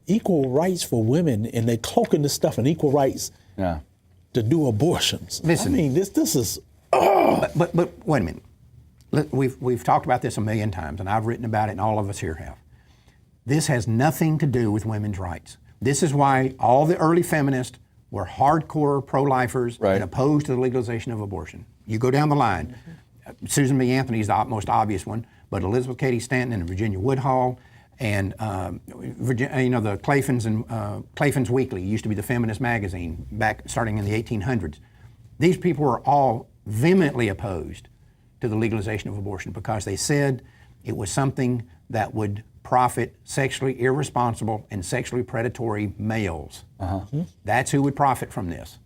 equal rights for women, and they cloaking this stuff in equal rights to do abortions. Listen, I mean, this is. But wait a minute. We've talked about this a million times, and I've written about it, and all of us here have. This has nothing to do with women's rights. This is why all the early feminists were hardcore pro-lifers and opposed to the legalization of abortion. You go down the line. Susan B. Anthony is the most obvious one, but Elizabeth Cady Stanton and Virginia Woodhull, and the Clayton's Weekly used to be the feminist magazine back starting in the 1800s. These people were all vehemently opposed to the legalization of abortion because they said it was something that would profit sexually irresponsible and sexually predatory males. That's who would profit from this.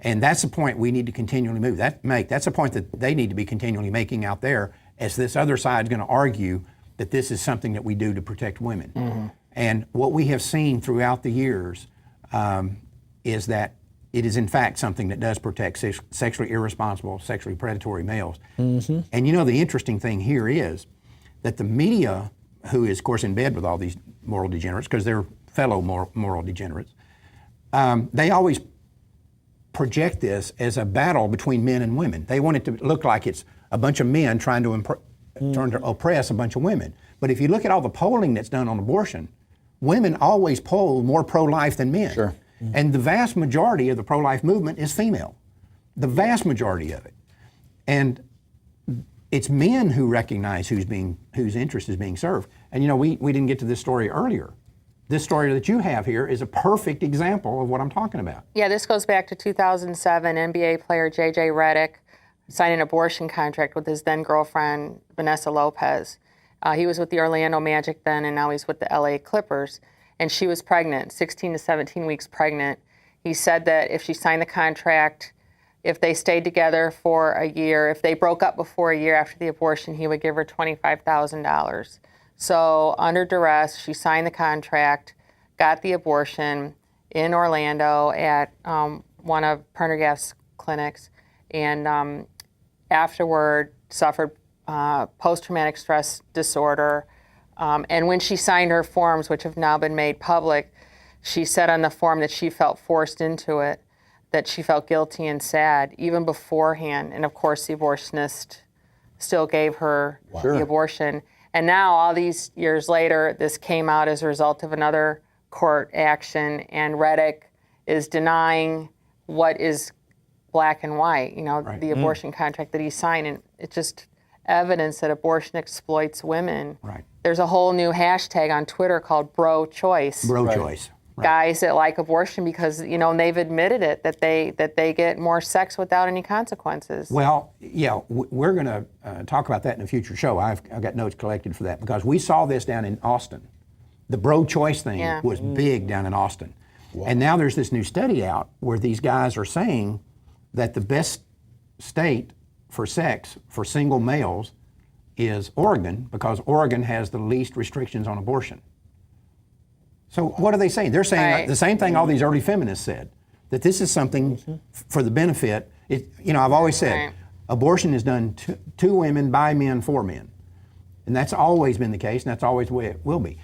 And that's the point we need to continually make. That's a point that they need to be continually making out there, as this other side is going to argue that this is something that we do to protect women. And what we have seen throughout the years is that it is in fact something that does protect sexually irresponsible, sexually predatory males. And you know, the interesting thing here is that the media, who is of course in bed with all these moral degenerates, because they're fellow moral degenerates, they always project this as a battle between men and women. They want it to look like it's a bunch of men trying to oppress a bunch of women. But if you look at all the polling that's done on abortion, women always poll more pro-life than men. And the vast majority of the pro-life movement is female. The vast majority of it. And it's men who recognize whose interest is being served. And you know, we didn't get to this story earlier. This story that you have here is a perfect example of what I'm talking about. Yeah, this goes back to 2007. NBA player J.J. Redick signed an abortion contract with his then girlfriend, Vanessa Lopez. He was with the Orlando Magic then, and now he's with the LA Clippers. And she was pregnant, 16 to 17 weeks pregnant. He said that if she signed the contract, if they stayed together for a year, if they broke up before a year after the abortion, he would give her $25,000. So under duress, she signed the contract, got the abortion in Orlando at one of Prendergast's clinics, and afterward suffered post-traumatic stress disorder. And when she signed her forms, which have now been made public, she said on the form that she felt forced into it, that she felt guilty and sad even beforehand. And of course, the abortionist still gave her the abortion. And now, all these years later, this came out as a result of another court action, and Redick is denying what is black and white, you know, the abortion contract that he signed. And it's just evidence that abortion exploits women. There's a whole new hashtag on Twitter called Bro-Choice. Bro-Choice. Guys that like abortion because, you know, and they've admitted it, that they get more sex without any consequences. Well, yeah, we're going to talk about that in a future show. I've got notes collected for that because we saw this down in Austin. The bro-choice thing was big down in Austin. And now there's this new study out where these guys are saying that the best state for sex for single males is Oregon, because Oregon has the least restrictions on abortion. So what are they saying? They're saying the same thing all these early feminists said, that this is something for the benefit. You know, I've always said abortion is done to women, by men, for men. And that's always been the case, and that's always the way it will be.